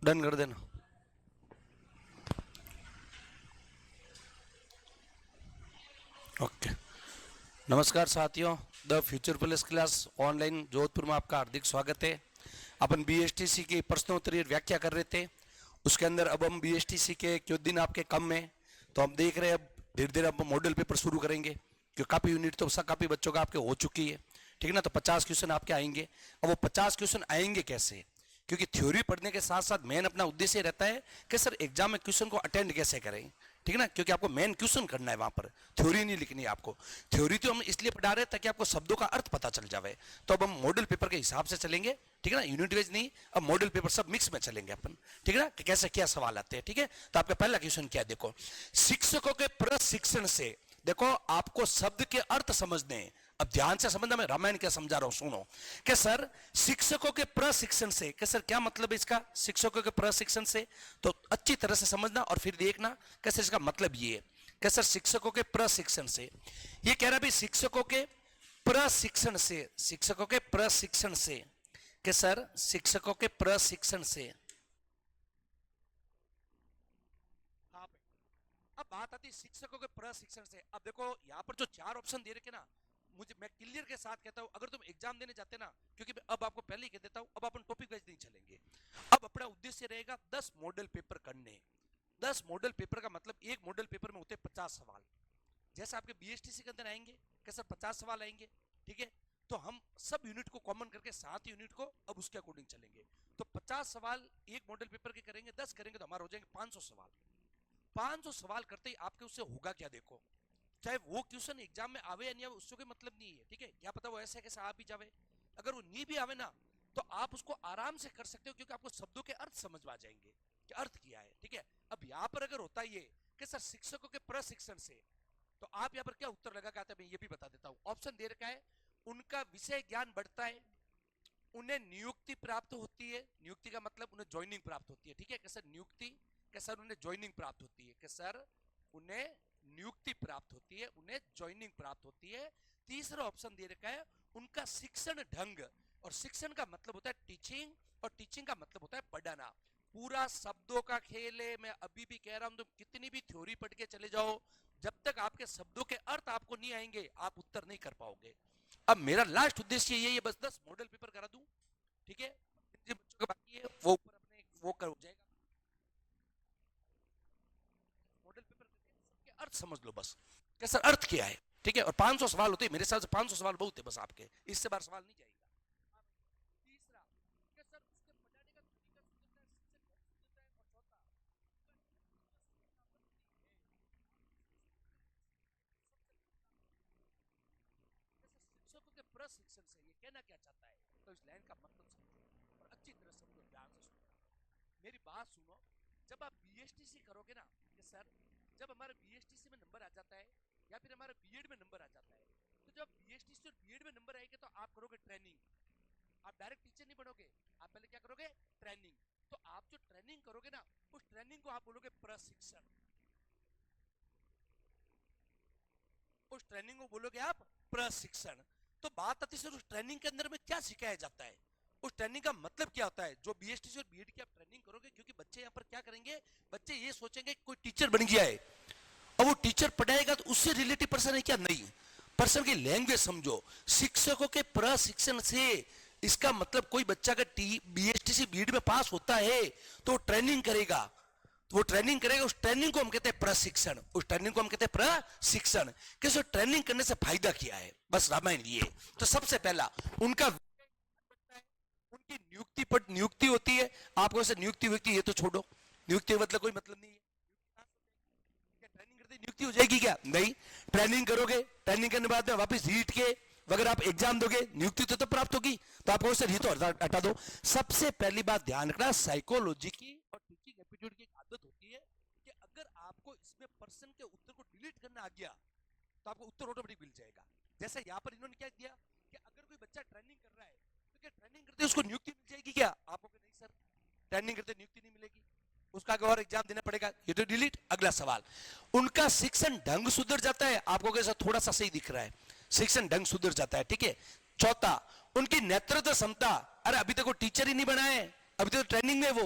Done कर देना। Okay. नमस्कार साथियों, the future plus class online Jodhpur में आपका हार्दिक स्वागत है। अपन बीएसटीसी की प्रश्नोत्तरी व्याख्या कर रहे थे, उसके अंदर अब हम बीएसटीसी के क्यों दिन आपके कम में, तो हम देख रहे हैं अब धीरे धीरे अब मॉडल पेपर शुरू करेंगे, क्योंकि काफ़ी यूनिट तो सब काफ़ी बच्चों का आपके हो चुकी है, ठीक है ना। तो 50 क्वेश्चन आपके आएंगे। अब वो 50 क्वेश्चन आएंगे कैसे, क्योंकि थ्योरी पढ़ने के साथ साथ मेन अपना उद्देश्य रहता है कि सर एग्जाम में क्वेश्चन को अटेंड कैसे करें, ठीक है ना, क्योंकि आपको मेन क्वेश्चन करना है, वहां पर थ्योरी नहीं लिखनी है आपको। थ्योरी तो हम इसलिए पढ़ा रहे हैं ताकि आपको शब्दों का अर्थ पता चल जाए। तो अब हम मॉडल पेपर के हिसाब से चलेंगे, ठीक है ना, यूनिट वाइज नहीं, अब मॉडल पेपर सब मिक्स में चलेंगे अपन, ठीक है ना, कि कैसे क्या सवाल आते हैं, ठीक है। तो आपका पहला क्वेश्चन क्या है, देखो, शिक्षकों के प्रशिक्षण से, देखो आपको शब्द के अर्थ समझने हैं। अब ध्यान से समझना, मैं रामायण क्या समझा रहा हूं, सुनो। कि सर शिक्षकों के प्रशिक्षण से, कि सर क्या मतलब है इसका, शिक्षकों के प्रशिक्षण से, तो अच्छी तरह से समझना और फिर देखना कैसे इसका मतलब ये है कि सर शिक्षकों के प्रशिक्षण से, ये कह रहा है भाई शिक्षकों के प्रशिक्षण से, शिक्षकों के प्रशिक्षण से, कि सर शिक्षकों के प्रशिक्षण से। अब बात आती है शिक्षकों के प्रशिक्षण से। अब देखो यहाँ पर जो 4 ऑप्शन दे रखे ना, मुझे मैं क्लियर के साथ कहता हूं, अगर तुम एग्जाम देने जाते ना, क्योंकि मैं अब आपको पहले ही कह देता हूं, अब अपन टॉपिक वाइज नहीं चलेंगे। अब अपना उद्देश्य रहेगा 10 मॉडल पेपर करने। 10 मॉडल पेपर का मतलब एक मॉडल पेपर में होते 50 सवाल, जैसे आपके बीएसटीसी के अंदर आएंगे कि सर 50 सवाल आएंगे, ठीक है। तो हम सब यूनिट को कॉमन करके 7 यूनिट को अब उसके अकॉर्डिंग चलेंगे। तो 50 सवाल एक मॉडल पेपर के करेंगे, 10 करेंगे तो हमारे हो जाएंगे 500 सवाल। 500 सवाल करते ही आपके उससे होगा क्या, देखो, चाहे वो क्वेश्चन एग्जाम में आवे या नहीं आवे उससे कोई मतलब नहीं है, ठीक है। क्या पता वो ऐसे कैसे आ भी जावे, अगर वो नहीं भी आवे ना, तो आप उसको आराम से कर सकते हो, क्योंकि आपको शब्दों के अर्थ समझ में आ जाएंगे कि अर्थ क्या है, ठीक है। अब यहाँ पर अगर होता ये कि सर शिक्षकों के प्रशिक्षण से, तो आप यहाँ पर क्या उत्तर लगा के आते हैं, मैं ये भी बता देता हूँ। ऑप्शन दे रखा है, उनका विषय ज्ञान बढ़ता है, उन्हें नियुक्ति प्राप्त होती है, नियुक्ति का मतलब उन्हें ज्वाइनिंग प्राप्त होती है, ठीक है। कि सर नियुक्ति, कि सर उन्हें ज्वाइनिंग प्राप्त होती है, कि सर उन्हें नियुक्ति प्राप्त होती है, उन्हें ज्वाइनिंग प्राप्त होती है। तीसरा ऑप्शन दे रखा है, उनका शिक्षण ढंग, और शिक्षण का मतलब होता है टीचिंग, और टीचिंग का मतलब होता है पढ़ाना। पूरा शब्दों का खेल है। मैं अभी भी कह रहा हूं, तुम कितनी भी थ्योरी पढ़ के चले जाओ, जब तक आपके शब्दों के अर्थ आपको नहीं आएंगे आप उत्तर नहीं कर पाओगे। अब मेरा लास्ट उद्देश्य यही है, बस 10 मॉडल पेपर करा दूं, ठीक है। जो बच्चों का बाकी है वो ऊपर अपने वो कर हो जाएगा, मॉडल पेपर करके सबके अर्थ समझ लो बस, कि सर अर्थ क्या है, ठीक है। और 500 सवाल होते हैं मेरे हिसाब से, 500 सवाल बहुत है बस आपके, इससे बार सवाल नहीं जाएगा। तीसरा, कि सर उसके पढ़ाने का तरीका सुधरता है, शिक्षण ढंग सुधरता है, और चौथा, शिक्षकों के प्रशिक्षण से ये कहना क्या चाहता है, तो इस लाइन का मतलब समझो और अच्छी तरह समझो, ध्यान से सुनो, मेरी बात सुनो। जब आप बीएसटीसी करोगे ना, कि सर जब हमारे बीएसटीसी में नंबर आ जाता है या फिर हमारे बीएड में नंबर आ जाता है, तो जब बीएसटीसी और बीएड में नंबर आएंगे तो आप करोगे ट्रेनिंग। आप डायरेक्ट टीचर नहीं बनोगे, आप पहले क्या करोगे, ट्रेनिंग। तो आप जो ट्रेनिंग करोगे ना, उस ट्रेनिंग को आप बोलोगे प्रशिक्षण, उस ट्रेनिंग को बोलोगे आप प्रशिक्षण। तो बात आती है उस ट्रेनिंग के अंदर में क्या सिखाया जाता है, उस ट्रेनिंग का मतलब क्या होता है। जो बीएसटी और बीएड की आप ट्रेनिंग करोगे, क्योंकि बच्चे यहाँ पर क्या करेंगे, बच्चे ये सोचेंगे कोई टीचर बन गया है, अब वो टीचर पढ़ाएगा तो उससे रिलेटिव पर्सन है क्या, नहीं, पर्सन की लैंग्वेज समझो। शिक्षकों के प्रशिक्षण से, इसका मतलब कोई बच्चा अगर बीएसटीसी बीएड में पास होता है तो ट्रेनिंग करेगा, तो वो ट्रेनिंग करेगा, उस ट्रेनिंग को हम कहते हैं प्रशिक्षण, उस ट्रेनिंग को हम कहते हैं प्रशिक्षण। किस ट्रेनिंग करने से फायदा क्या है, बस रामायण ये। तो सबसे पहला उनका, उनकी नियुक्ति पर नियुक्ति होती है, आपको ऐसे नियुक्ति व्यक्ति ये तो छोड़ो, नियुक्ति मतलब कोई मतलब नहीं है, ट्रेनिंग करते नियुक्ति हो जाएगी क्या, नहीं। ट्रेनिंग करोगे, ट्रेनिंग करने बाद में वापस रीट के अगर आप एग्जाम दोगे, नियुक्ति तो प्राप्त होगी, तो आपको उससे रीत हटा दो। सबसे पहली बात ध्यान रखना, साइकोलॉजी की और टीचिंग एप्टीट्यूड की एक आदत होती है कि अगर आपको इसमें पर्सन के उत्तर को डिलीट करना आ गया तो आपको उत्तर ऑटोमेटिक मिल जाएगा। जैसे यहाँ पर इन्होंने क्या दिया कि अगर कोई बच्चा ट्रेनिंग कर रहा है तो क्या ट्रेनिंग करते उसको नियुक्ति मिल जाएगी क्या, आपको नहीं सर, ट्रेनिंग करते नियुक्ति नहीं मिलेगी, उसका और एग्जाम देना पड़ेगा, ये तो डिलीट। अगला सवाल, उनका शिक्षण ढंग सुधर जाता है, आपको कैसा थोड़ा सा सही दिख रहा है, शिक्षण ढंग सुधर जाता है, ठीक है। चौथा, उनकी नेतृत्व क्षमता, अरे अभी तक वो टीचर ही नहीं बना है, अभी तो ट्रेनिंग में वो,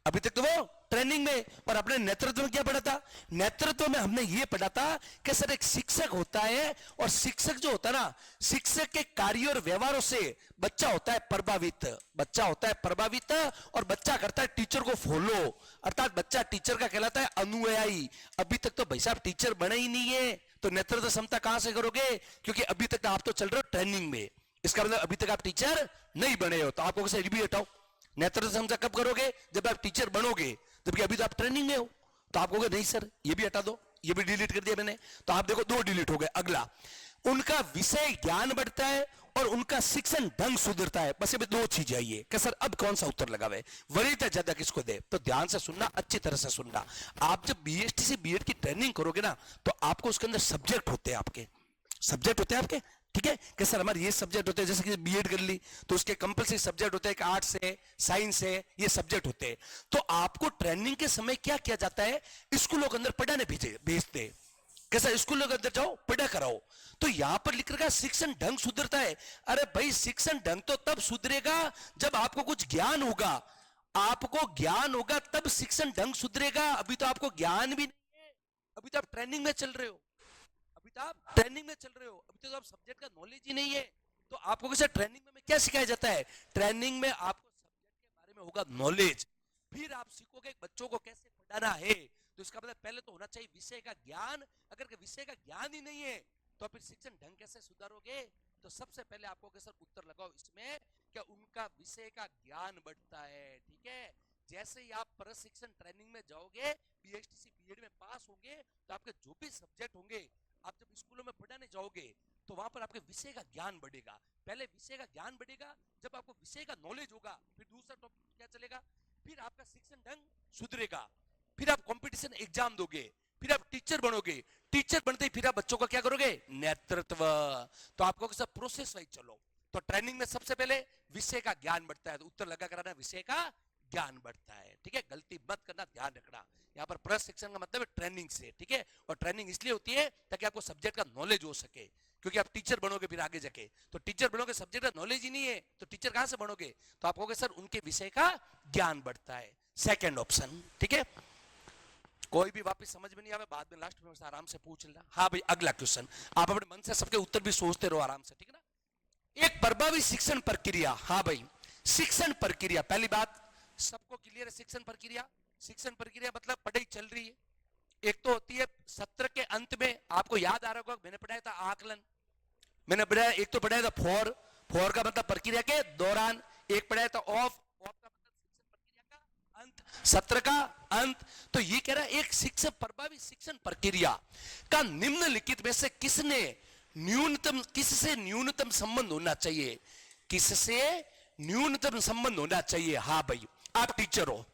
अभी तक तो वो ट्रेनिंग में। और अपने नेतृत्व में क्या पढ़ा था? नेतृत्व में हमने ये पढ़ा था कि सर एक शिक्षक होता है, और शिक्षक जो होता है ना, शिक्षक के कार्य और व्यवहारों से बच्चा होता है प्रभावित। बच्चा होता है प्रभावित, और बच्चा करता है टीचर को फॉलो, अर्थात बच्चा टीचर का कहलाता है अनुयायी। अभी तक तो भाई साहब टीचर बने ही नहीं है, तो नेतृत्व क्षमता कहां से करोगे? क्योंकि अभी तक आप तो चल रहे हो ट्रेनिंग में। इसका मतलब अभी तक आप टीचर नहीं बने हो, तो आपको कैसे भी हटाओ? नेतृत्व क्षमता कब करोगे? जब आप टीचर बनोगे, जबकि अभी तो आप ट्रेनिंग में हो। तो आप कहोगे नहीं सर ये भी हटा दो, ये भी डिलीट कर दिया मैंने। तो आप देखो 2 डिलीट हो गए। अगला, उनका विषय ज्ञान बढ़ता है और उनका शिक्षण ढंग सुधरता है। बस ये 2 चीज आई है। सर अब कौन सा उत्तर लगावे, वरीयता ज्यादा किसको दे? तो ध्यान से सुनना, अच्छी तरह से सुनना। आप जब बीएसटी से बीएड की ट्रेनिंग करोगे ना, तो आपको उसके अंदर सब्जेक्ट होते हैं, आपके सब्जेक्ट होते हैं आपके, ठीक है? कि सर हमारे ये सब्जेक्ट होते हैं, जैसे कि बीएड कर ली तो उसके कंपलसरी सब्जेक्ट होते हैं कि आर्ट्स है, साइंस है, ये सब्जेक्ट होते हैं। तो आपको ट्रेनिंग के समय क्या किया जाता है? स्कूलों के अंदर पढ़ाने भेजते हैं। कैसा? स्कूलों के अंदर जाओ, पढ़ा कराओ। तो यहां पर लिख रखा शिक्षण ढंग सुधरता है। अरे भाई शिक्षण ढंग तो तब सुधरेगा जब आपको कुछ ज्ञान होगा। आपको ज्ञान होगा तब शिक्षण ढंग सुधरेगा। अभी तो आपको ज्ञान भी नहीं है, अभी तो आप ट्रेनिंग में चल रहे हो, अभी तो आप ट्रेनिंग में चल रहे हो, अभी तो आप सब्जेक्ट का नॉलेज ही नहीं है। तो आपको कैसे ट्रेनिंग में क्या सिखाया जाता है? ट्रेनिंग में आपको सब्जेक्ट के बारे में होगा नॉलेज, फिर आप सीखोगे बच्चों को कैसे पढ़ाना है। तो इसका मतलब पहले तो होना चाहिए विषय का ज्ञान। अगर विषय का ज्ञान ही नहीं है तो फिर शिक्षण ढंग कैसे सुधारोगे? तो सबसे पहले आपको कैसे उत्तर लगाओ इसमें, क्या उनका विषय का ज्ञान बढ़ता है। ठीक है, जैसे ही आप प्रशिक्षण ट्रेनिंग में जाओगे, बीएसटीसी बीएड में पास होंगे, तो आपके जो भी सब्जेक्ट होंगे, आप जब स्कूलों में पढ़ाने जाओगे तो वहां पर आपके विषय का ज्ञान बढ़ेगा। पहले विषय का ज्ञान बढ़ेगा, जब आपको विषय का नॉलेज होगा, फिर दूसरा टॉपिक क्या चलेगा, फिर आपका शिक्षण ढंग सुधरेगा, फिर आप कंपटीशन एग्जाम दोगे, फिर आप टीचर बनोगे, टीचर बनते ही फिर आप बच्चों का क्या करोगे? नेतृत्व। तो आपको सब प्रोसेस वाइज चलो। तो ट्रेनिंग में सबसे पहले विषय का ज्ञान बढ़ता है, तो उत्तर लगा कराना विषय का ज्ञान बढ़ता है। ठीक है, गलती मत करना, ध्यान रखना। यहाँ पर प्रशिक्षण का मतलब है ट्रेनिंग से। ठीक है, और ट्रेनिंग इसलिए होती है ताकि आपको सब्जेक्ट का नॉलेज हो सके, क्योंकि आप टीचर बनोगे फिर आगे जाके, तो टीचर बनोगे, सब्जेक्ट का नॉलेज ही नहीं है तो टीचर कहां से बनोगे? तो आप कहोगे सर उनके विषय का ज्ञान बढ़ता है। Second option. ठीक है, कोई भी वापस समझ में नहीं आवे बाद में लास्ट में आराम से पूछ लेना। हाँ भाई, अगला क्वेश्चन आप अपने मन से सबके उत्तर भी सोचते रहो आराम से, ठीक है ना। एक प्रभावी शिक्षण प्रक्रिया। हाँ भाई, शिक्षण प्रक्रिया, पहली बात सबको क्लियर है। शिक्षण प्रक्रिया, शिक्षण प्रक्रिया मतलब पढ़ाई चल रही है। एक तो होती है सत्र के अंत में, आपको याद आ रहा होगा मैंने पढ़ाया था आकलन, मैंने पढ़ाया, एक तो पढ़ाया था फॉर, फॉर का मतलब प्रक्रिया के दौरान, एक पढ़ाया था ऑफ, ऑफ का मतलब शिक्षण प्रक्रिया का अंत, सत्र का अंत। तो ये कह रहा है एक शिक्षक प्रभावी शिक्षण प्रक्रिया का निम्नलिखित में से किसने न्यूनतम, किससे न्यूनतम संबंध होना चाहिए? किससे न्यूनतम संबंध होना चाहिए? हाँ भाई, आप टीचर हो,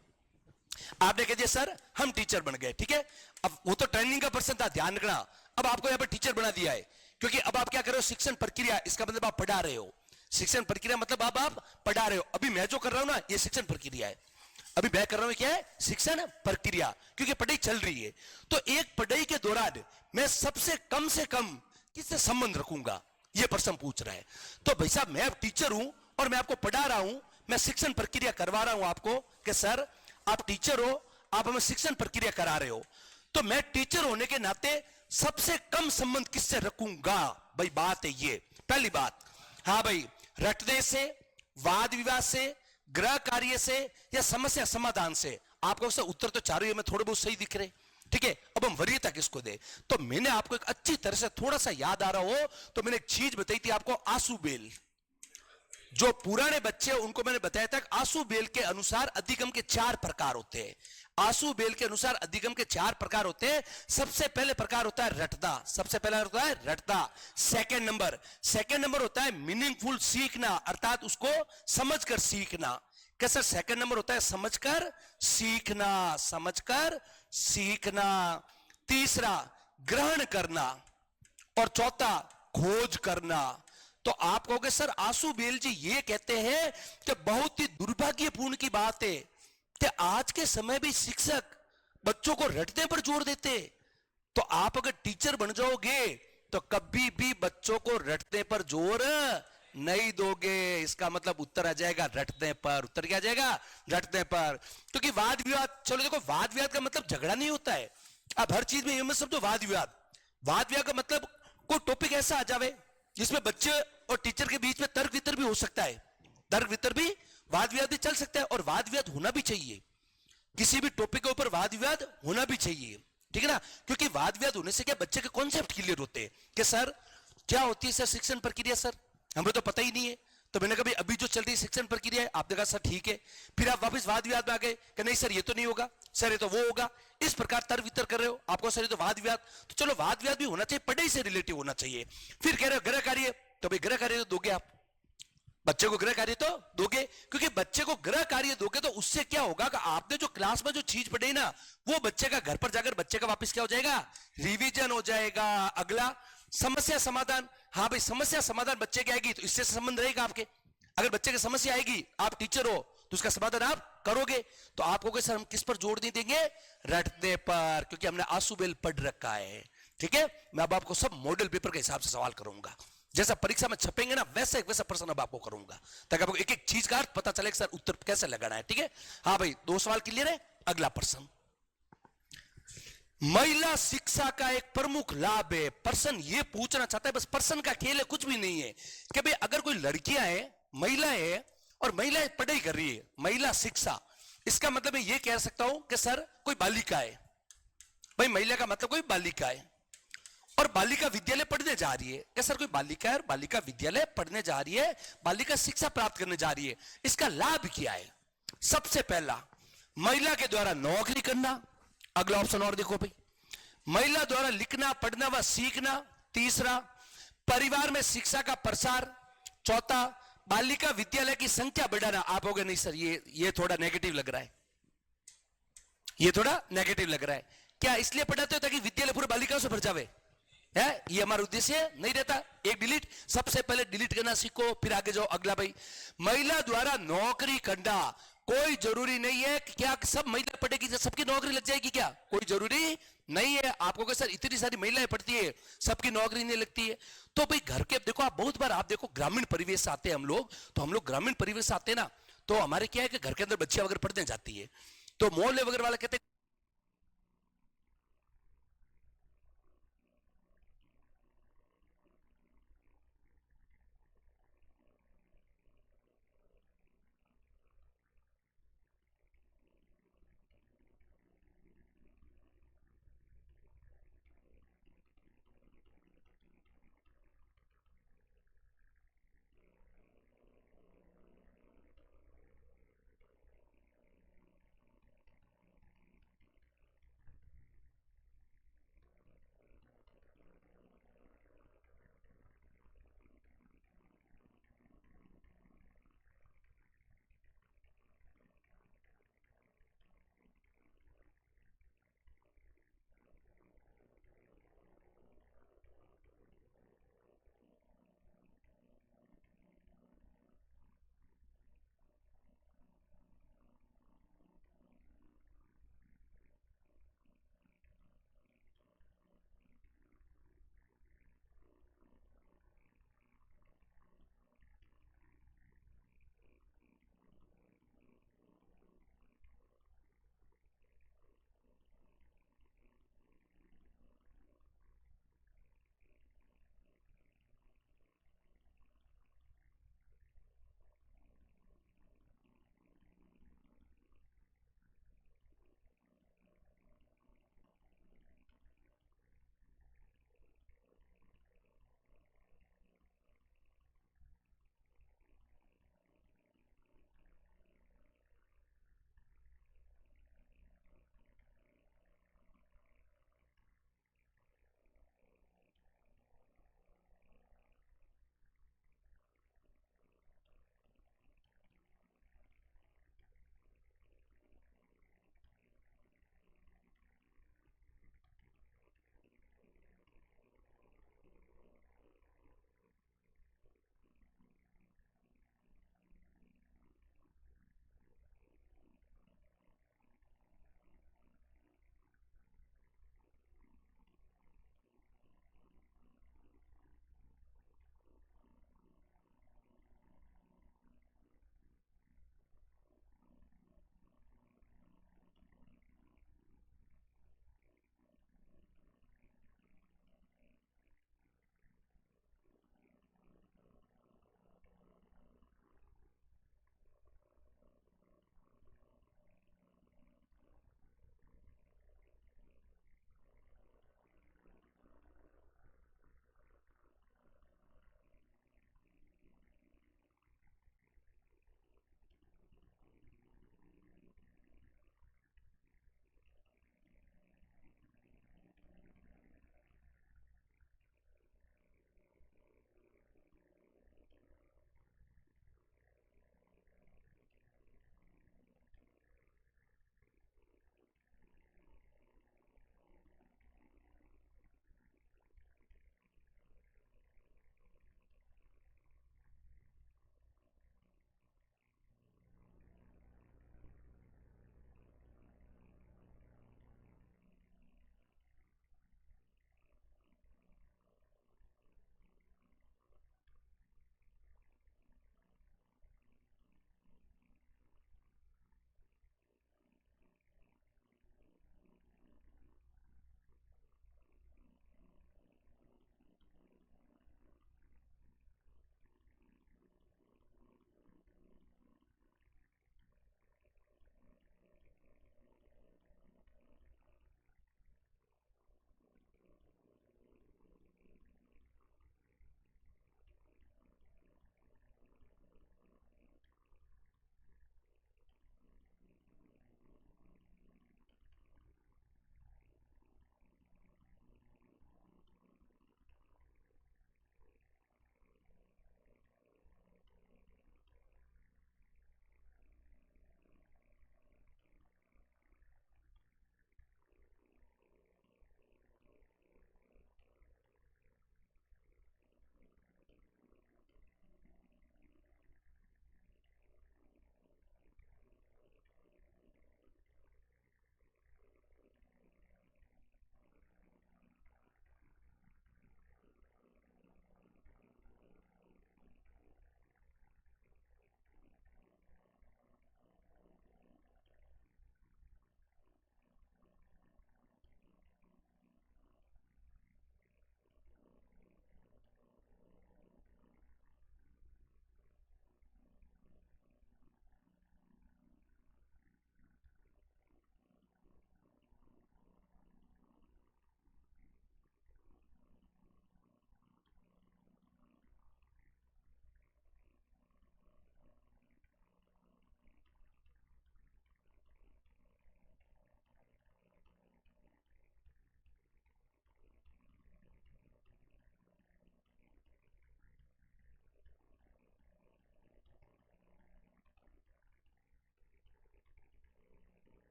आपने कह दिया सर हम टीचर बन गए, ठीक है। अब वो तो ट्रेनिंग का पर्सन था, ध्यान रखना। अब आपको यहां पर टीचर बना दिया है, क्योंकि अब आप क्या कर रहे हो? शिक्षण प्रक्रिया, इसका मतलब आप पढ़ा रहे हो। शिक्षण प्रक्रिया मतलब अब आप पढ़ा रहे हो। अभी मैं जो कर रहा हूं ना, ये शिक्षण प्रक्रिया है। अभी मैं कर रहा हूं क्या है? शिक्षण प्रक्रिया, क्योंकि पढ़ाई चल रही है। तो एक पढ़ाई के दौरान मैं सबसे कम से कम किससे संबंध रखूंगा, ये प्रश्न पूछ रहा है। तो भाई साहब मैं अब टीचर हूं और मैं आपको पढ़ा रहा हूं, मैं शिक्षण प्रक्रिया करवा रहा हूं आपको कि सर आप टीचर हो, आप हमें शिक्षण प्रक्रिया करा रहे हो, तो मैं टीचर होने के नाते सबसे कम संबंध किससे रखूंगा? भाई बात है ये, पहली बात। हाँ भाई, रटने से, वाद विवाद से, गृह कार्य से, या समस्या समाधान से। आपको उत्तर तो चारों में थोड़े बहुत सही दिख रहे, ठीक है। अब हम वरीयता किसको दे? तो मैंने आपको एक अच्छी तरह से थोड़ा सा याद आ रहा हो तो मैंने एक चीज बताई थी आपको, आंसू बेल। जो पुराने बच्चे उनको मैंने बताया था आंसू बेल के अनुसार अधिगम के 4 प्रकार होते हैं। आंसू बेल के अनुसार अधिगम के 4 प्रकार होते हैं। सबसे पहले प्रकार होता है रटता, सबसे पहला होता है रटता। सेकंड नंबर होता है मीनिंगफुल सीखना, अर्थात उसको समझकर सीखना। कैसा? सेकंड नंबर होता है समझकर सीखना, समझकर सीखना। तीसरा ग्रहण करना, और चौथा खोज करना। तो आप कहोगे सर आंसू बेल जी ये कहते हैं कि बहुत ही दुर्भाग्यपूर्ण की बात है कि आज के समय भी शिक्षक बच्चों को रटने पर जोर देते। तो आप अगर टीचर बन जाओगे तो कभी भी बच्चों को रटने पर जोर नहीं दोगे, इसका मतलब उत्तर आ जाएगा रटने पर। उत्तर क्या आ जाएगा? रटने पर। क्योंकि वाद विवाद, चलो देखो, वाद विवाद का मतलब झगड़ा नहीं होता है। अब हर चीज में ये मत समझो वाद विवाद। वाद विवाद का मतलब कोई टॉपिक ऐसा आ जावे जिसमें बच्चे और टीचर के बीच में तर्क वितर्क भी हो सकता है। तर्क वितर्क भी, वाद विवाद भी चल सकता है, और वाद विवाद होना भी चाहिए। किसी भी टॉपिक के ऊपर वाद विवाद होना भी चाहिए, ठीक है ना? क्योंकि वाद विवाद होने से क्या, बच्चे के कॉन्सेप्ट क्लियर होते हैं कि सर क्या होती है सर शिक्षण प्रक्रिया, सर हमें तो पता ही नहीं है। तो मैंने कहा अभी जो चल रही शिक्षण प्रक्रिया है, आपने कहा सर ठीक है। फिर आप वापस वाद विवाद में आ गए कि नहीं सर ये तो नहीं होगा, सर ये तो वो होगा। इस प्रकार तर्क वितर्क कर रहे हो, आपको सर ये तो वाद विवाद। तो चलो वाद विवाद भी होना चाहिए, पढ़ाई से रिलेटिव होना चाहिए। फिर कह रहे हो गृह कार्य, तो भाई गृह कार्य तो दोगे आप, बच्चे को गृह कार्य तो दोगे। क्योंकि बच्चे को गृह कार्य दोगे तो उससे क्या होगा कि आपने जो क्लास में जो चीज पढ़ी ना, वो बच्चे का घर पर जाकर बच्चे का वापस क्या हो जाएगा, रिवीजन हो जाएगा। अगला समस्या समाधान, हाँ भाई समस्या समाधान बच्चे की आएगी तो इससे संबंध रहेगा आपके। अगर बच्चे की समस्या आएगी, आप टीचर हो तो उसका समाधान आप करोगे। तो आपको सर हम किस पर जोड़ नहीं देंगे, रटने पर, क्योंकि हमने आंसू पढ़ रखा है। ठीक है, मैं अब आपको सब मॉडल पेपर के हिसाब से सवाल करूंगा, जैसा परीक्षा में छपेंगे ना वैसा एक वैसा प्रश्न अब आपको करूंगा, ताकि आपको एक एक चीज का अर्थ पता चले कि सर उत्तर कैसे लगाना है। ठीक है, हाँ भाई 2 सवाल क्लियर है। अगला प्रश्न, महिला शिक्षा का एक प्रमुख लाभ है। पर्सन ये पूछना चाहता है, बस पर्सन का खेल है, कुछ भी नहीं है, कि भाई अगर कोई लड़कियां है, महिला है, और महिला पढ़ाई कर रही है, महिला शिक्षा, इसका मतलब मैं ये कह सकता हूं कि सर कोई बालिका है। भाई महिला का मतलब कोई बालिका है, और बालिका विद्यालय पढ़ने जा रही है। क्या सर कोई बालिका है और बालिका विद्यालय पढ़ने जा रही है, बालिका शिक्षा प्राप्त करने जा रही है, इसका लाभ क्या है? सबसे पहला, महिला के द्वारा नौकरी करना। अगला ऑप्शन और देखो भाई, महिला द्वारा लिखना पढ़ना व सीखना। तीसरा, परिवार में शिक्षा का प्रसार। चौथा, बालिका विद्यालय की संख्या बढ़ाना। आप होगे नहीं सर ये थोड़ा नेगेटिव लग रहा है, ये थोड़ा नेगेटिव लग रहा है। क्या इसलिए पढ़ाते हो ताकि विद्यालय पूरे बालिकाओं से भर जावे? है ये हमारा उद्देश्य नहीं रहता। एक डिलीट, सबसे पहले डिलीट करना सीखो, फिर आगे जाओ। अगला भाई, महिला द्वारा नौकरी करना। कोई जरूरी नहीं है कि क्या सब महिला पढ़ेगी तो सबकी नौकरी लग जाएगी, क्या कोई जरूरी नहीं है। आपको क्या सर इतनी सारी महिलाएं पढ़ती है सबकी नौकरी नहीं लगती है? तो भाई घर के देखो, आप बहुत बार आप देखो ग्रामीण परिवेश से आते हैं हम लोग, तो हम लोग ग्रामीण परिवेश से आते हैं ना, तो हमारे क्या है कि घर के अंदर बच्चियां वगैरह पढ़ने जाती है, तो मोहल्ले वगैरह वाले कहते हैं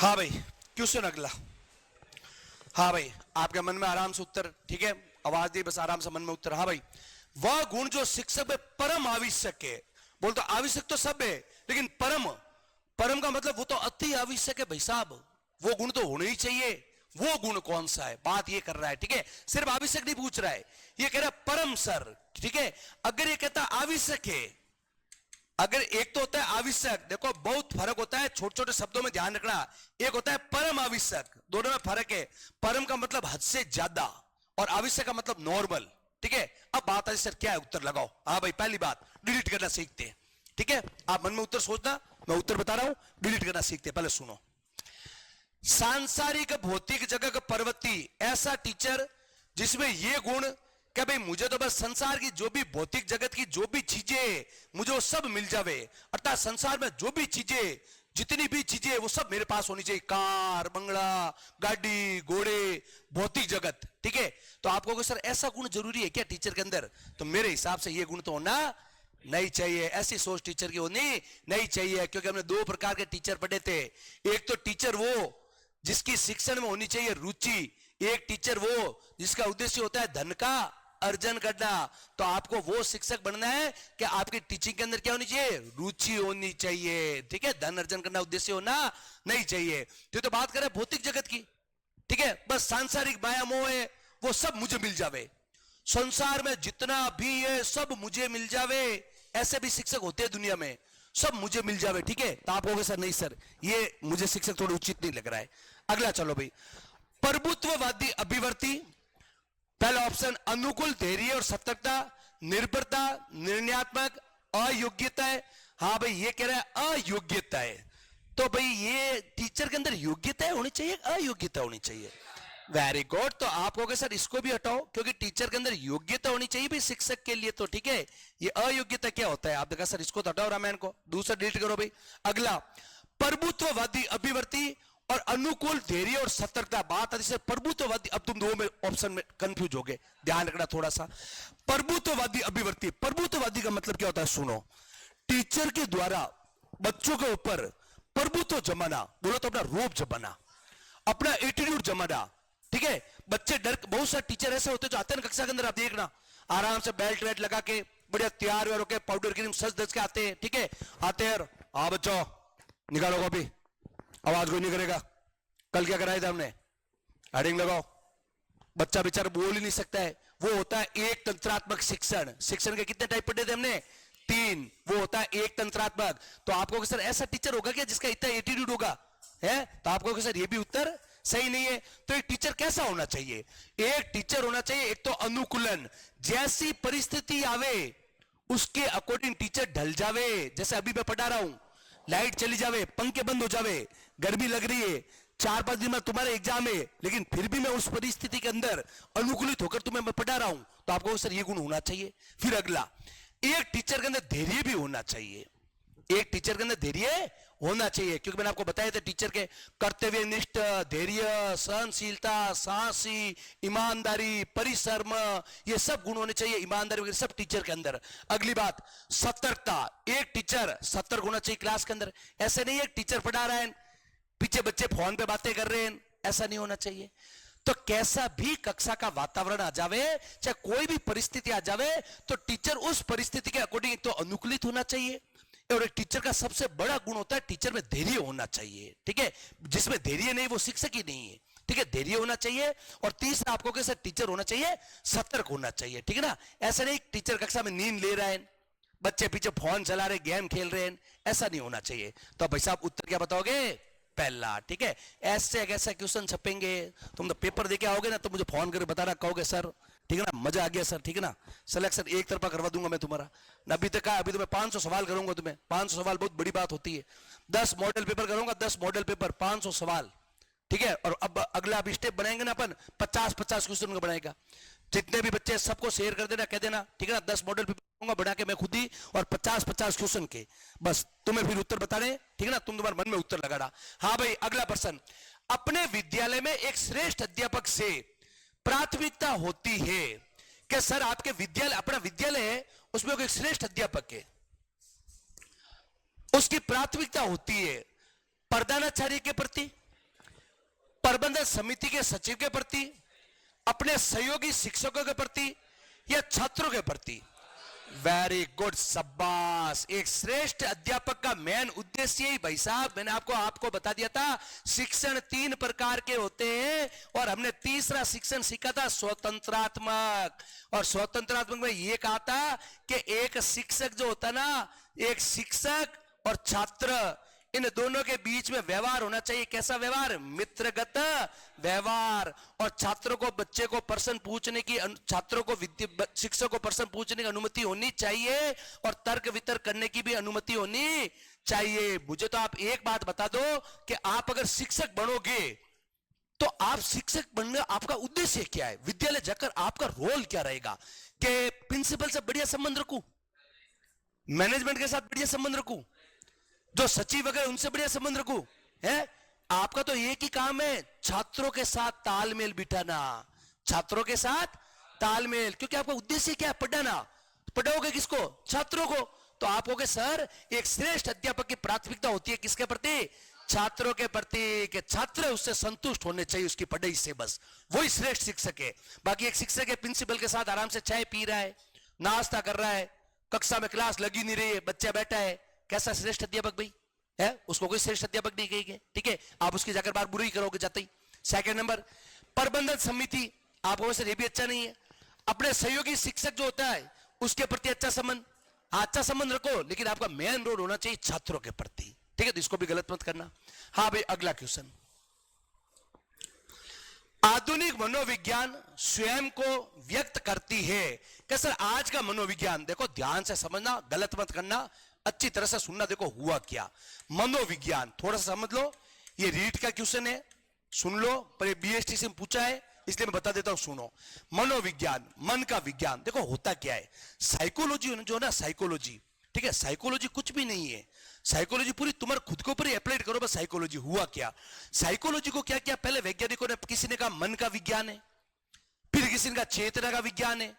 हाँ भाई, क्वेश्चन अगला। हाँ भाई, आपके मन में आराम से उत्तर, ठीक है, आवाज दी बस, आराम से मन में उत्तर। हाँ भाई, वह गुण जो शिक्षक में परम आवश्यक है। बोल तो आवश्यक तो सब है, लेकिन परम, परम का मतलब वो तो अति आवश्यक है भाई साहब, वो गुण तो होने ही चाहिए। वो गुण कौन सा है, बात ये कर रहा है, ठीक है, सिर्फ आवश्यक नहीं पूछ रहा है, ये कह रहा है परम सर, ठीक है। अगर ये कहता आवश्यक है, अगर एक तो होता है आवश्यक, देखो बहुत फर्क होता है, छोटे छोटे शब्दों में ध्यान रखना। एक होता है परम आवश्यक, दोनों में फर्क है। परम का मतलब हद से ज्यादा, और आवश्यक का मतलब नॉर्मल, ठीक है। अब बात है सर क्या है, उत्तर लगाओ। हाँ भाई, पहली बात डिलीट करना सीखते हैं, ठीक है। आप मन में उत्तर सोचना, मैं उत्तर बता रहा हूं, डिलीट करना सीखते हैं। पहले सुनो, सांसारिक भौतिक जगत प्रवृत्ति, ऐसा टीचर जिसमें ये गुण क्या भाई, मुझे तो बस संसार की जो भी भौतिक जगत की जो भी चीजें मुझे वो सब मिल जावे, अर्थात संसार में जो भी चीजें, जितनी भी चीजें वो सब मेरे पास होनी चाहिए, कार बंगला गाड़ी घोड़े भौतिक जगत, ठीक है। तो आपको कहोगे सर ऐसा गुण जरूरी है क्या टीचर के अंदर, तो मेरे हिसाब से ये गुण तो होना नहीं चाहिए, ऐसी सोच टीचर की होनी नहीं चाहिए। क्योंकि हमने दो प्रकार के टीचर पढ़े थे, एक तो टीचर वो जिसकी शिक्षण में होनी चाहिए रुचि, एक टीचर वो जिसका उद्देश्य होता है धन का अर्जन करना। तो आपको वो शिक्षक बनना है कि आपकी टीचिंग के अंदर क्या होनी चाहिए, रुचि होनी चाहिए, ठीक है। धन अर्जन करना उद्देश्य होना नहीं चाहिए। तो बात करें भौतिक जगत की, ठीक है, बस सांसारिक माया मोह है, वो सब मुझे मिल जावे, संसार में जितना भी है सब मुझे मिल जावे, ऐसे भी शिक्षक होते हैं दुनिया में, सब मुझे मिल जावे, ठीक है। तो आप कहोगे सर नहीं सर ये मुझे शिक्षक थोड़ा उचित नहीं लग रहा है। अगला चलो भाई, प्रभुत्ववादी अभिवर्ती, पहला ऑप्शन अनुकूल धैर्य और सतर्कता, निर्भरता, निर्णयात्मक, अयोग्यता है। हाँ भाई, ये कह रहा है अयोग्यता है, तो भाई ये टीचर के अंदर योग्यता होनी चाहिए, अयोग्यता होनी चाहिए। वेरी गुड, तो आप कहोगे सर इसको भी हटाओ, क्योंकि टीचर के अंदर योग्यता होनी चाहिए भी शिक्षक के लिए, तो ठीक है। ये अयोग्यता क्या होता है, आप देखा सर इसको तो हटाओ, रामायण को दूसरा डिलीट करो भाई। अगला, प्रभुत्ववादी अभिवर्ती और अनुकूल धैर्य और सतर्कता, बात आती है प्रभुत्ववादी, अब तुम दो में ऑप्शन में कंफ्यूज हो गए, ध्यान रखना थोड़ा सा। प्रभुत्ववादी अभिवर्ती, प्रभुत्ववादी का मतलब क्या होता है, सुनो, टीचर के द्वारा बच्चों के ऊपर प्रभुत्व जमाना, बोलो तो अपना रूप जमाना, अपना एटीट्यूड जमाना, ठीक है। बच्चे डर, बहुत सारे टीचर ऐसे होते जो आते हैं ना कक्षा के अंदर, आप देखना आराम से बेल्ट वेल्ट लगा के बढ़िया तैयार व्यार होकर पाउडर क्रीम सज धज के आते हैं, ठीक है। आते हैं, हाँ बच्चों निकालो कॉपी, आवाज कोई नहीं करेगा, कल क्या कराया था हमने, हेडिंग लगाओ। बच्चा बेचारा बोल ही नहीं सकता है, वो होता है एक तंत्रात्मक शिक्षण। शिक्षण के कितने टाइप पढ़े थे हमने, 3, वो होता है एक तंत्रात्मक। तो आपको सर ऐसा टीचर होगा क्या जिसका इतना एटीट्यूड होगा, है, तो आपको सर ये भी उत्तर सही नहीं है। तो एक टीचर कैसा होना चाहिए, एक टीचर होना चाहिए एक तो अनुकूलन, जैसी परिस्थिति आवे उसके अकॉर्डिंग टीचर ढल जावे। जैसे अभी मैं पढ़ा रहा हूं, लाइट चली जावे, पंखे बंद हो जावे, गर्मी लग रही है, 4-5 दिन में तुम्हारे एग्जाम है, लेकिन फिर भी मैं उस परिस्थिति के अंदर अनुकूलित होकर तुम्हें मैं पढ़ा रहा हूं, तो आपको सर ये गुण होना चाहिए। फिर अगला, एक टीचर के अंदर धैर्य भी होना चाहिए, एक टीचर के अंदर धैर्य होना चाहिए, क्योंकि मैंने आपको बताया था टीचर के कर्तव्यनिष्ठ, धैर्य, सहनशीलता, साहसी, ईमानदारी, परिश्रम, ये सब गुण होने चाहिए, ईमानदारी वगैरह सब टीचर के अंदर। अगली बात, सतर्कता, एक टीचर सतर्क होना चाहिए क्लास के अंदर। ऐसे नहीं एक टीचर पढ़ा रहा है, पीछे बच्चे फोन पे बातें कर रहे हैं, ऐसा नहीं होना चाहिए। तो कैसा भी कक्षा का वातावरण आ जावे, चाहे कोई भी परिस्थिति आ जावे, तो टीचर उस परिस्थिति के अकॉर्डिंग तो अनुकूलित होना चाहिए। और एक टीचर का सबसे बड़ा गुण होता है टीचर में धैर्य होना चाहिए, ठीक है। जिसमें धैर्य नहीं वो शिक्षक ही नहीं है, ठीक है। धैर्य होना चाहिए। और तीसरा आपको कैसे टीचर होना चाहिए, सतर्क होना चाहिए, ठीक है ना। ऐसा नहीं टीचर कक्षा में नींद ले रहा है, बच्चे पीछे फोन चला रहे, गेम खेल रहे हैं, ऐसा नहीं होना चाहिए। तो भाई साहब उत्तर क्या बताओगे, पहला, ठीक है। ऐसे क्वेश्चन छपेंगे, तुम तो पेपर देके आओगे ना, तो मुझे फोन करके बताना, कहोगे सर ठीक है ना, मजा आ गया सर, ठीक है ना, सिलेक्शन एक तरफा करवा दूंगा मैं तुम्हारा। अभी तक अभी तो मैं 500 सवाल करूंगा तुम्हें, 500 सवाल बहुत बड़ी बात होती है। 10 मॉडल पेपर करूंगा, 10 मॉडल पेपर, 500 सवाल, ठीक है। और अब अगला अब स्टेप बनाएंगे ना अपन, 50-50 क्वेश्चन का बनाएगा। जितने भी बच्चे सबको शेयर कर देना, कह देना, ठीक है ना। 10 मॉडल पेपर बना के मैं खुद ही, और 50-50 क्वेश्चन के, बस तुम्हें फिर उत्तर बताने, ठीक है ना, तुम तुम्हारे मन में उत्तर लगाना। हाँ भाई, अगला प्रश्न, अपने विद्यालय में एक श्रेष्ठ अध्यापक से प्राथमिकता होती है कि सर आपके विद्यालय, अपना विद्यालय है, उसमें एक श्रेष्ठ अध्यापक है, उसकी प्राथमिकता होती है प्रधानाचार्य के प्रति, प्रबंधन समिति के सचिव के प्रति, अपने सहयोगी शिक्षकों के प्रति या छात्रों के प्रति? वेरी गुड, शाबाश। एक श्रेष्ठ अध्यापक का मेन उद्देश्य ही भाई साहब, मैंने आपको बता दिया था, शिक्षण 3 प्रकार के होते हैं और हमने तीसरा शिक्षण सीखा था स्वतंत्रात्मक। और स्वतंत्रात्मक में यह कहा था कि एक शिक्षक जो होता ना, एक शिक्षक और छात्र, इन दोनों के बीच में व्यवहार होना चाहिए। कैसा व्यवहार? मित्रगत व्यवहार। और छात्रों को, बच्चे को प्रश्न पूछने की, छात्रों को, शिक्षक को प्रश्न पूछने की अनुमति होनी चाहिए और तर्क वितर्क करने की भी अनुमति होनी चाहिए। मुझे तो आप एक बात बता दो कि आप अगर शिक्षक बनोगे तो आप शिक्षक बनने, आपका उद्देश्य क्या है? विद्यालय जाकर आपका रोल क्या रहेगा? कि प्रिंसिपल से बढ़िया संबंध रखूं, मैनेजमेंट के साथ बढ़िया संबंध रखूं, जो सचिव वगैरह उनसे बढ़िया संबंध रखूं, है? आपका तो एक ही काम है, छात्रों के साथ तालमेल बिठाना, छात्रों के साथ तालमेल। क्योंकि आपका उद्देश्य क्या है? पढ़ाना। पढ़ाओगे किसको? छात्रों को। तो आप कहोगे सर एक श्रेष्ठ अध्यापक की प्राथमिकता होती है किसके प्रति? छात्रों के प्रति, कि छात्र उससे संतुष्ट होने चाहिए उसकी पढ़ाई से, बस वही श्रेष्ठ शिक्षक है। बाकी एक शिक्षक है प्रिंसिपल के साथ आराम से चाय पी रहा है, नाश्ता कर रहा है, कक्षा में क्लास लगी नहीं रही है, बच्चा बैठा है, कैसा श्रेष्ठ अध्यापक भाई है? उसको कोई श्रेष्ठ अध्यापक नहीं कहेंगे, ठीक है? आप उसकी जाकर बार बुरी करोगे जाते ही। सेकंड नंबर, प्रबंधन समिति, आपको वैसे ये भी अच्छा नहीं है। अपने सहयोगी शिक्षक जो होता है उसके प्रति अच्छा संबंध, अच्छा संबंध रखो, लेकिन आपका मेन रोल होना चाहिए छात्रों के प्रति, ठीक है? तो इसको भी गलत मत करना। हाँ भाई, अगला क्वेश्चन, आधुनिक मनोविज्ञान स्वयं को व्यक्त करती है कि सर आज का मनोविज्ञान, देखो ध्यान से समझना, गलत मत करना, अच्छी तरह से सुनना। देखो हुआ क्या, मनोविज्ञान थोड़ा सा समझ लो, ये रीट का क्वेश्चन है, सुन लो, पर ये बीएसटी से पूछा है इसलिए मैं बता देता हूं, सुनो। मनोविज्ञान, मन का विज्ञान, देखो होता क्या है, साइकोलॉजी जो ना, साइकोलॉजी, ठीक है? साइकोलॉजी कुछ भी नहीं है, साइकोलॉजी पूरी तुम्हारे खुद के ऊपर ही अप्लाइड करो बस। साइकोलॉजी हुआ क्या, साइकोलॉजी को क्या किया, पहले वैज्ञानिकों ने, किसी ने कहा मन का विज्ञान है, फिर किसी ने कहा चेतना का विज्ञान है,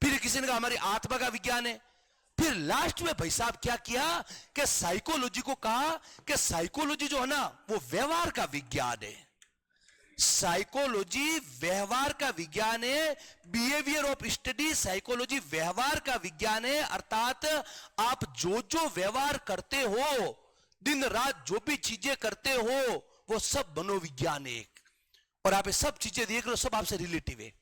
फिर किसी ने कहा हमारी आत्मा का विज्ञान है, फिर लास्ट में भाई साहब क्या किया कि साइकोलॉजी को कहा कि साइकोलॉजी जो है ना वो व्यवहार का विज्ञान है। साइकोलॉजी व्यवहार का विज्ञान है, बिहेवियर ऑफ स्टडी, साइकोलॉजी व्यवहार का विज्ञान है। अर्थात आप जो जो व्यवहार करते हो, दिन रात जो भी चीजें करते हो, वो सब मनोविज्ञान है। और आप ये सब चीजें देख रहे हो, सब आपसे रिलेटिव है,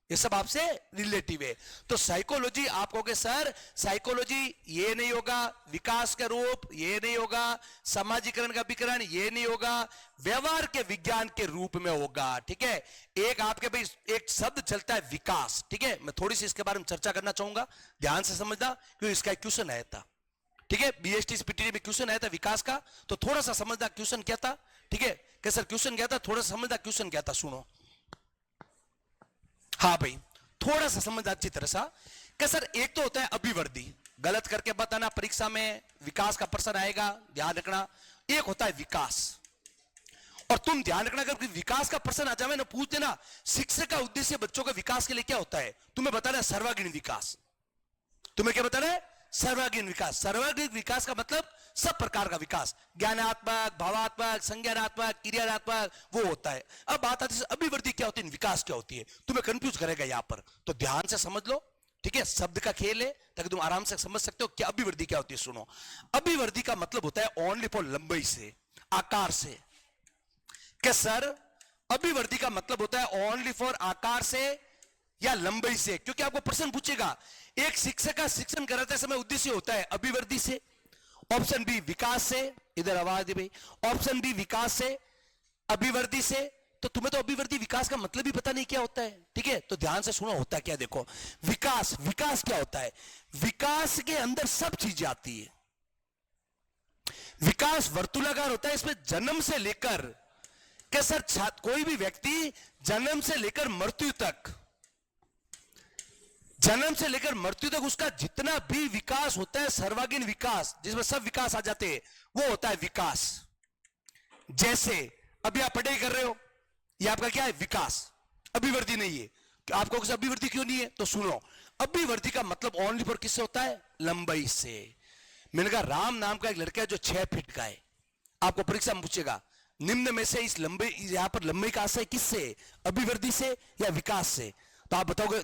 ये सब आपसे रिलेटिव है। तो साइकोलॉजी, आप कहोगे सर साइकोलॉजी ये नहीं होगा, विकास का रूप ये नहीं होगा, समाजीकरण का विकरण ये नहीं होगा, व्यवहार के विज्ञान के रूप में होगा, ठीक है? एक आपके भाई एक शब्द चलता है विकास, ठीक है? मैं थोड़ी सी इसके बारे में चर्चा करना चाहूंगा, ध्यान से समझना, क्योंकि इसका एक क्वेश्चन आया था, ठीक है? बीएसटी पीटीटी में क्वेश्चन आया था विकास का, तो थोड़ा सा समझना क्वेश्चन क्या था, ठीक है? कि सर क्वेश्चन क्या था, थोड़ा सा समझना क्वेश्चन क्या था, सुनो। हाँ भाई, थोड़ा सा समझ अच्छी तरह सा कि सर एक तो होता है अभिवृद्धि, गलत करके बताना, परीक्षा में विकास का प्रश्न आएगा, ध्यान रखना। एक होता है विकास, और तुम ध्यान रखना अगर विकास का प्रश्न आ जाए ना, पूछ देना शिक्षक का उद्देश्य बच्चों के विकास के लिए क्या होता है, तुम्हें बताना है सर्वांगीण विकास। तुम्हें क्या बताना है? सर्वांगीण विकास। सर्वांगीण विकास का मतलब सब प्रकार का विकास, ज्ञानात्मक, भावात्मक, संज्ञानात्मक, क्रियात्मक, वो होता है। अब बात आती है अभिवृद्धि क्या होती है, विकास क्या होती है, तुम्हें कंफ्यूज करेगा यहां पर, तो ध्यान से समझ लो, ठीक है? शब्द का खेल है ताकि तुम आराम से समझ सकते हो क्या अभिवृद्धि क्या होती है। सुनो, अभिवृद्धि का मतलब होता है ओनली फॉर लंबाई से, आकार से। क्या सर अभिवृद्धि का मतलब होता है ओनली फॉर आकार से या लंबाई से? क्योंकि आपको प्रश्न पूछेगा, एक शिक्षक का शिक्षण कराते समय उद्देश्य होता है अभिवृद्धि से, ऑप्शन बी विकास से, इधर आवाज दे भाई, ऑप्शन बी विकास से, अभिवृद्धि से। तो तुम्हें तो अभिवृद्धि विकास का मतलब ही पता नहीं क्या होता है, ठीक है? तो ध्यान से सुनो होता क्या, देखो विकास, विकास क्या होता है, विकास के अंदर सब चीजें आती है। विकास वर्तुलाकार होता है, इसमें जन्म से लेकर के सर कोई भी व्यक्ति जन्म से लेकर मृत्यु तक, जन्म से लेकर मृत्यु तक उसका जितना भी विकास होता है, सर्वांगीण विकास जिसमें सब विकास आ जाते हैं, वो होता है विकास। जैसे अभी आप पढ़ाई कर रहे हो, ये आपका क्या है, विकास, अभिवृद्धि नहीं है। आपको अभिवृद्धि क्यों नहीं है, तो सुनो, अभिवृद्धि का मतलब ओनली फॉर किससे होता है, लंबाई से। मैंने कहा राम नाम का एक लड़का है जो 6 फीट का है, आपको परीक्षा में पूछेगा निम्न में से इस लंबे, यहां पर लंबे का आशय किससे, अभिवृद्धि से या विकास से? तो आप बताओगे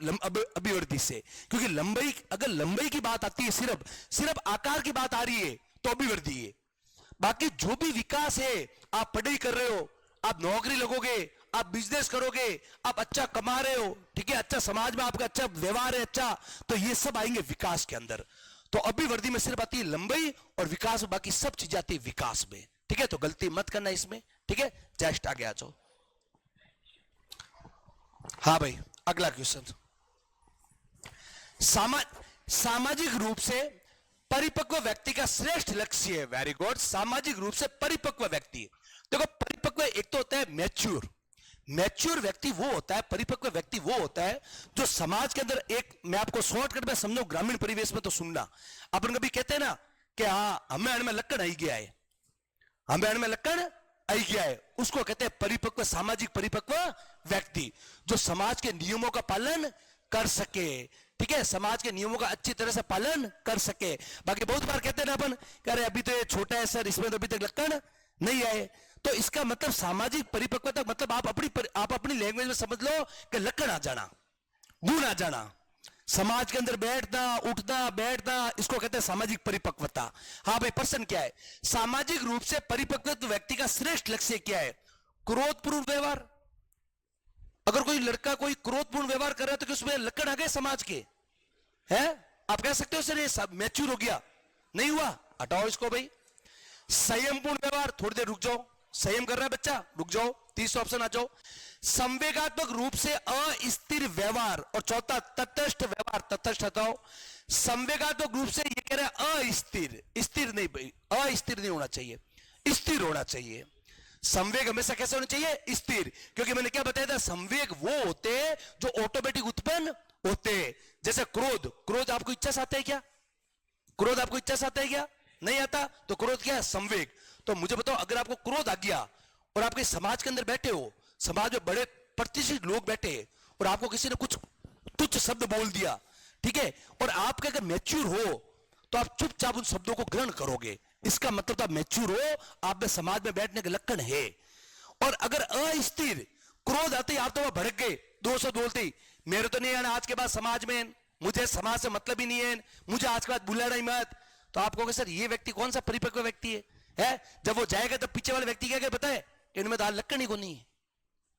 अभिवृद्धि से, क्योंकि लंबाई, अगर लंबाई की बात आती है, सिर्फ सिर्फ आकार की बात आ रही है तो अभिवृद्धि है। बाकी जो भी विकास है, आप पढ़ाई कर रहे हो, आप नौकरी लगोगे, आप बिजनेस करोगे, आप अच्छा कमा रहे हो, ठीक है, अच्छा समाज में आपका अच्छा व्यवहार है, अच्छा, तो ये सब आएंगे विकास के अंदर। तो अभिवृद्धि में सिर्फ आती है लंबाई, और विकास में बाकी सब चीजें आती है विकास में, ठीक है। तो गलती मत करना इसमें, ठीक है। जस्ट आगे आ जाओ। हाँ भाई, अगला क्वेश्चन, सामाजिक रूप से परिपक्व व्यक्ति का श्रेष्ठ लक्ष्य है। वेरी गुड, सामाजिक रूप से परिपक्व व्यक्ति। देखो, परिपक्व एक तो होता है मैच्योर, मैच्योर व्यक्ति वो होता है, परिपक्व व्यक्ति वो होता है जो समाज के अंदर, एक मैं आपको शॉर्टकट में समझो, ग्रामीण परिवेश में तो सुनना, अपन कभी कहते हैं ना कि हाँ हमें में लक्कड़ आई गया है, हमें में लक्कड़ आई गया है, उसको कहते हैं परिपक्व, सामाजिक परिपक्व व्यक्ति, जो समाज के नियमों का पालन कर सके, ठीक है, समाज के नियमों का अच्छी तरह से पालन कर सके। बाकी बहुत बार कहते हैं ना अपन, कह रहे अभी तो ये छोटा है सर, इसमें तो अभी तक लक्कड़ नहीं आए, तो इसका मतलब सामाजिक परिपक्वता मतलब आप अपनी लैंग्वेज में समझ लो कि लक्कड़ आ जाना, गुण आ जाना, समाज के अंदर बैठना उठना बैठना, इसको कहते हैं सामाजिक परिपक्वता। हाँ भाई, प्रश्न क्या है, सामाजिक रूप से परिपक्व व्यक्ति का श्रेष्ठ लक्ष्य क्या है? क्रोधपूर्ण व्यवहार। अगर कोई लड़का कोई क्रोधपूर्ण व्यवहार कर रहा है तो उसमें लक्कड़ आ गए समाज के, है? आप कह सकते हो सर ये सब मैच्योर हो गया, नहीं हुआ, हटाओ इसको भाई। संयमपूर्ण व्यवहार, थोड़ी देर रुक जाओ, संयम कर रहा है बच्चा, रुक जाओ, तीसरा ऑप्शन आ जाओ। संवेगात्मक रूप से अस्थिर व्यवहार, और चौथा तटस्थ व्यवहार, तटस्थ हटाओ। संवेगात्मक रूप से ये कह रहा है अस्थिर, स्थिर नहीं भाई, अस्थिर नहीं होना चाहिए, स्थिर होना चाहिए। संवेग हमेशा कैसे होना चाहिए? स्थिर, क्योंकि मैंने क्या बताया था, संवेग वो होते हैं जो ऑटोमेटिक उत्पन्न होते हैं। जैसे क्रोध, क्रोध आपको इच्छा से आता है क्या? क्रोध आपको इच्छा से आता है क्या? नहीं आता, तो क्रोध क्या है? संवेग। तो मुझे बताओ, अगर आपको क्रोध आ गया और आपके समाज के अंदर बैठे हो, समाज में बड़े प्रतिष्ठित लोग बैठे और आपको किसी ने कुछ तुच्छ शब्द बोल दिया, ठीक है, और आपके अगर मैच्योर हो तो आप चुपचाप उन शब्दों को ग्रहण करोगे, इसका मतलब आप मैच्योर हो, आप में समाज में बैठने के लक्षण है। और अगर अस्थिर, क्रोध आते ही आप तो वहां भड़क गए, दो शब्द बोलते ही, मेरे तो नहीं आना आज के बाद समाज में, मुझे समाज से मतलब ही नहीं है, मुझे आज के बाद बुलाना ही मत, तो आप कहोगे सर ये व्यक्ति कौन सा परिपक्व व्यक्ति है? जब वो जाएगा तब पीछे वाले व्यक्ति क्या पता है, इनमें तो लक्कड़ ही को नहीं है,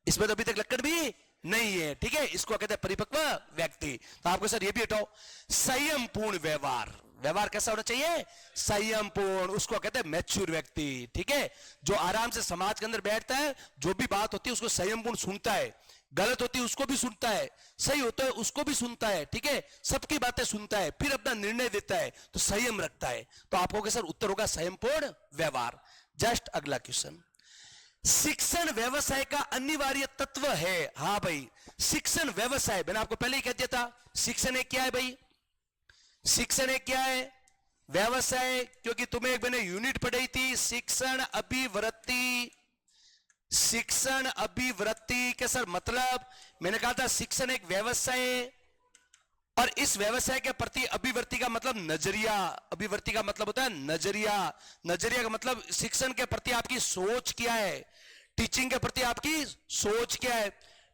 इसमें तो अभी तक लक्कड़ भी नहीं है, ठीक है, इसको कहते हैं परिपक्व व्यक्ति। तो आपको सर ये भी हटाओ। संयमपूर्ण व्यवहार, व्यवहार कैसा होना चाहिए? संयमपूर्ण, उसको कहते हैं मैच्योर व्यक्ति, ठीक है, जो आराम से समाज के अंदर बैठता है, जो भी बात होती है उसको संयमपूर्ण सुनता है, गलत होती है उसको भी सुनता है, सही होता है उसको भी सुनता है, ठीक है, सबकी बातें सुनता है, फिर अपना निर्णय देता है, तो संयम रखता है। तो आपको सर उत्तर होगा संयमपूर्ण व्यवहार। जस्ट अगला क्वेश्चन, शिक्षण व्यवसाय का अनिवार्य तत्व है। हाँ भाई, शिक्षण व्यवसाय, मैंने आपको पहले ही कह दिया था, शिक्षण एक क्या है भाई? शिक्षण एक क्या है? व्यवसाय, क्योंकि तुम्हें एक मैंने यूनिट पढ़ाई थी, शिक्षण अभिवृत्ति, शिक्षण अभिवृत्ति के सर मतलब, मैंने कहा था शिक्षण एक व्यवसाय, और इस व्यवसाय के प्रति अभिवृत्ति का मतलब नजरिया, अभिवृत्ति का मतलब होता है नजरिया, नजरिया का मतलब शिक्षण के प्रति आपकी सोच क्या है, टीचिंग के प्रति आपकी सोच क्या है,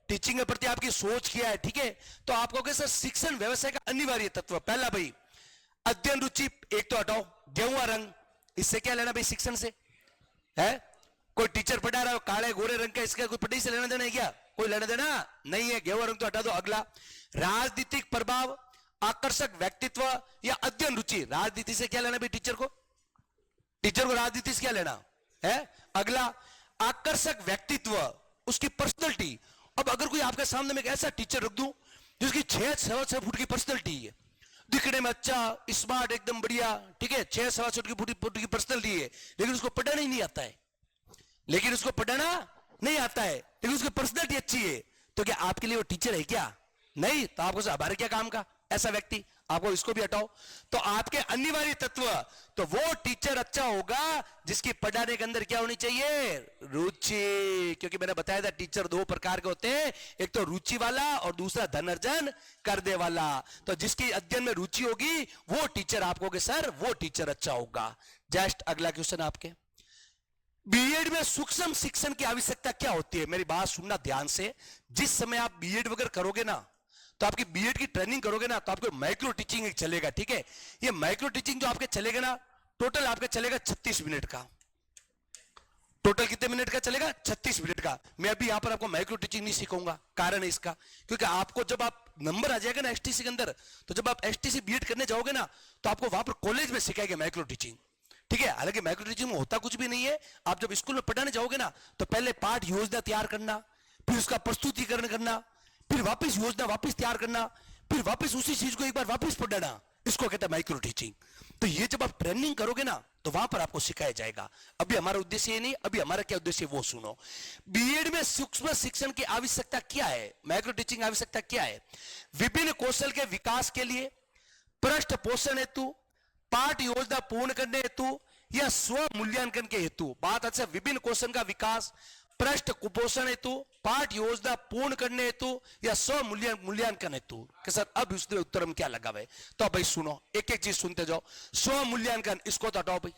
टीचिंग के प्रति आपकी सोच क्या है, ठीक है। तो आप कहोगे सर शिक्षण व्यवसाय का अनिवार्य तत्व, पहला भाई अध्ययन रुचि, एक तो हटाओ, गेहुआ रंग, इससे क्या लेना भाई शिक्षण से? है कोई टीचर पढ़ा रहा हो काले गोरे रंग का, इसका कोई पढ़ाई से लेना देना है क्या? कोई लेना देना नहीं है, गेहुआ रंग तो हटा दो। अगला, राजनीतिक प्रभाव, आकर्षक व्यक्तित्व या अध्ययन रुचि, राजनीति से क्या लेना भाई टीचर को? टीचर को राजनीति से क्या लेना है? अगला, आकर्षक व्यक्तित्व, उसकी पर्सनैलिटी। अब अगर कोई आपके सामने में एक ऐसा टीचर रख दूं जिसकी 6 फुट की पर्सनैलिटी है, दिखने में अच्छा, स्मार्ट, एकदम बढ़िया, ठीक है, 6 फुट की पर्सनैलिटी है, लेकिन उसको पढ़ाना ही नहीं आता है, लेकिन उसको पढ़ाना नहीं आता है, लेकिन उसकी पर्सनैलिटी अच्छी है, तो क्या आपके लिए वो टीचर है क्या? नहीं। तो आपको हमारे क्या काम का ऐसा व्यक्ति? आपको इसको भी हटाओ। तो आपके अनिवार्य तत्व, तो वो टीचर अच्छा होगा जिसकी पढ़ाने के अंदर क्या होनी चाहिए? रुचि, क्योंकि मैंने बताया था टीचर दो प्रकार के होते हैं, एक तो रुचि वाला और दूसरा धन अर्जन करने वाला। तो जिसकी अध्ययन में रुचि होगी वो टीचर, आप कहोगे सर वो टीचर अच्छा होगा। जस्ट अगला क्वेश्चन आपके, बीएड में सूक्ष्म शिक्षण की आवश्यकता क्या होती है? मेरी बात सुनना ध्यान से। जिस समय आप बीएड वगैरह करोगे ना, तो आपकी बीएड की ट्रेनिंग करोगे ना, तो आपको माइक्रो टीचिंग एक चलेगा, ठीक है? ये माइक्रो टीचिंग जो आपके चलेगा ना, टोटल आपके चलेगा 36 मिनट का। टोटल कितने मिनट का चलेगा? 36 मिनट का। मैं अभी यहां पर आपको माइक्रो टीचिंग नहीं सिखाऊंगा, कारण है इसका, क्योंकि आपको जब आप नंबर आ जाएगा ना एसटीसी के अंदर, तो जब आप एसटीसी बीएड करने जाओगे ना, तो आपको वहां पर कॉलेज में सिखाएंगे माइक्रो टीचिंग, ठीक है? हालांकि माइक्रो टीचिंग में होता कुछ भी नहीं है। आप जब स्कूल में पढ़ाने जाओगे ना, तो पहले पाठ योजना तैयार करना, फिर उसका प्रस्तुतिकरण करना, फिर वापस योजना वापस तैयार करना, फिर वापस उसी चीज को एक बार वापस पढ़ना, इसको कहता है माइक्रो टीचिंग। तो ये जब आप ट्रेनिंग करोगे ना, तो वहां पर आपको सिखाया जाएगा। अभी हमारा उद्देश्य ये नहीं, अभी हमारा क्या उद्देश्य है वो सुनो। बीएड में सूक्ष्म शिक्षण की आवश्यकता क्या है? माइक्रो टीचिंग आवश्यकता क्या है? विभिन्न कौशल के विकास के लिए, पृष्ठ पोषण हेतु, पाठ योजना पूर्ण करने हेतु या स्व मूल्यांकन के हेतु। बात अच्छा, विभिन्न कौशल का विकास, पृष्ठ कुपोषण हेतु, पाठ योजना पूर्ण करने हेतु या स्व मूल्यांकन हेतु। कि सर अब उसमें उत्तर हम क्या लगा भाई? तो भाई सुनो, एक एक चीज सुनते जाओ। स्व मूल्यांकन, इसको तो हटाओ भाई।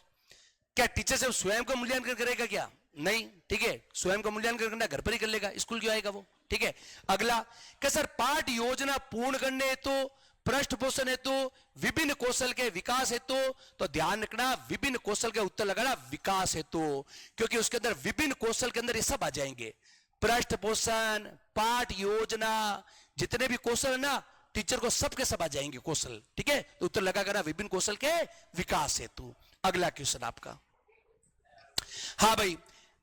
क्या टीचर से स्वयं का मूल्यांकन करेगा क्या? नहीं, ठीक है? स्वयं का मूल्यांकन करना घर पर ही कर लेगा, स्कूल क्यों आएगा वो, ठीक है? अगला, क्या सर पाठ योजना पूर्ण करने हेतु, पृष्ठ पोषण हेतु, विभिन्न कौशल के विकास हेतु। तो ध्यान रखना, विभिन्न कौशल के उत्तर लगाना विकास हेतु, क्योंकि उसके अंदर विभिन्न कौशल के अंदर ये सब आ जाएंगे। पृष्ठ पोषण, पाठ योजना, जितने भी कौशल है ना, टीचर को सबके सब आ जाएंगे कौशल, ठीक है? तो उत्तर लगा करना विभिन्न कौशल के विकास हेतु। अगला क्वेश्चन आपका, हाँ भाई,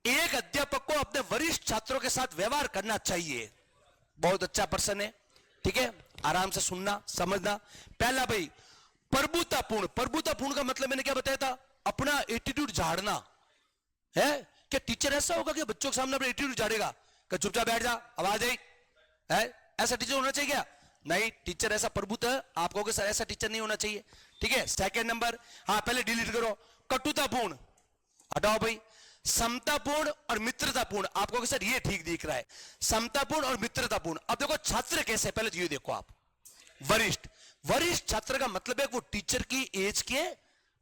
एक अध्यापक को अपने वरिष्ठ छात्रों के साथ व्यवहार करना चाहिए। बहुत अच्छा प्रश्न है, ठीक है? आराम से सुनना, समझना। पहला भाई, प्रभुतापूर्ण। प्रभुतापूर्ण का मतलब मैंने क्या बताया था? अपना एटीट्यूड झाड़ना है। क्या टीचर ऐसा होगा कि बच्चों के सामने अपना एटीट्यूड झाड़ेगा कि चुपचाप बैठ जा, आवाज आई है? ऐसा टीचर होना चाहिए क्या? नहीं, टीचर ऐसा प्रभुत है, आप कहोगे सर ऐसा टीचर नहीं होना चाहिए, ठीक है? सेकंड नंबर, हाँ पहले डिलीट करो, कटुतापूर्ण हटाओ भाई। समतापूर्ण और मित्रतापूर्ण, आप कहोगे सर ये ठीक दिख रहा है, समतापूर्ण और मित्रतापूर्ण। अब देखो छात्र कैसे, पहले तो ये देखो आप, वरिष्ठ। वरिष्ठ छात्र का मतलब है वो टीचर की एज के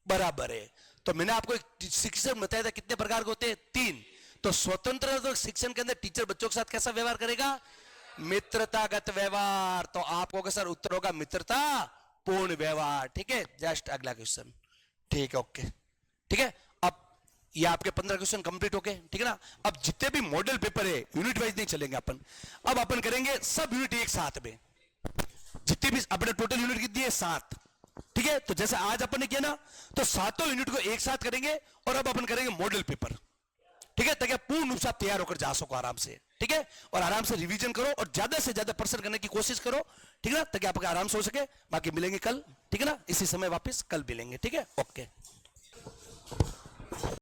बराबर है। तो मैंने आपको एक शिक्षण बताया था कितने प्रकार के होते हैं? 3। तो स्वतंत्र शिक्षण के अंदर टीचर बच्चों के साथ कैसा व्यवहार करेगा? मित्रतागत व्यवहार। तो आप कहोगे सर उत्तर होगा मित्रता पूर्ण व्यवहार, ठीक है? जस्ट अगला क्वेश्चन, ठीक है? ओके, ठीक है? अब ये आपके 15 क्वेश्चन कंप्लीट हो गए, ठीक है ना? अब जितने भी मॉडल पेपर है यूनिट वाइज नहीं चलेंगे अपन, अब अपन करेंगे सब यूनिट एक साथ में। जितनी भी अपने टोटल यूनिट कितनी है? 7, ठीक है? तो जैसे आज अपन ने किया ना, तो सातों यूनिट को एक साथ करेंगे और अब अपन करेंगे मॉडल पेपर, ठीक है? ताकि आप पूर्ण रूप से आप तैयार होकर जा सको आराम से, ठीक है? और आराम से रिवीजन करो और ज्यादा से ज्यादा प्रश्न करने की कोशिश करो, ठीक है ना? ताकि आप आराम से हो सके। बाकी मिलेंगे कल, ठीक है ना? इसी समय वापस कल मिलेंगे, ठीक है? ओके।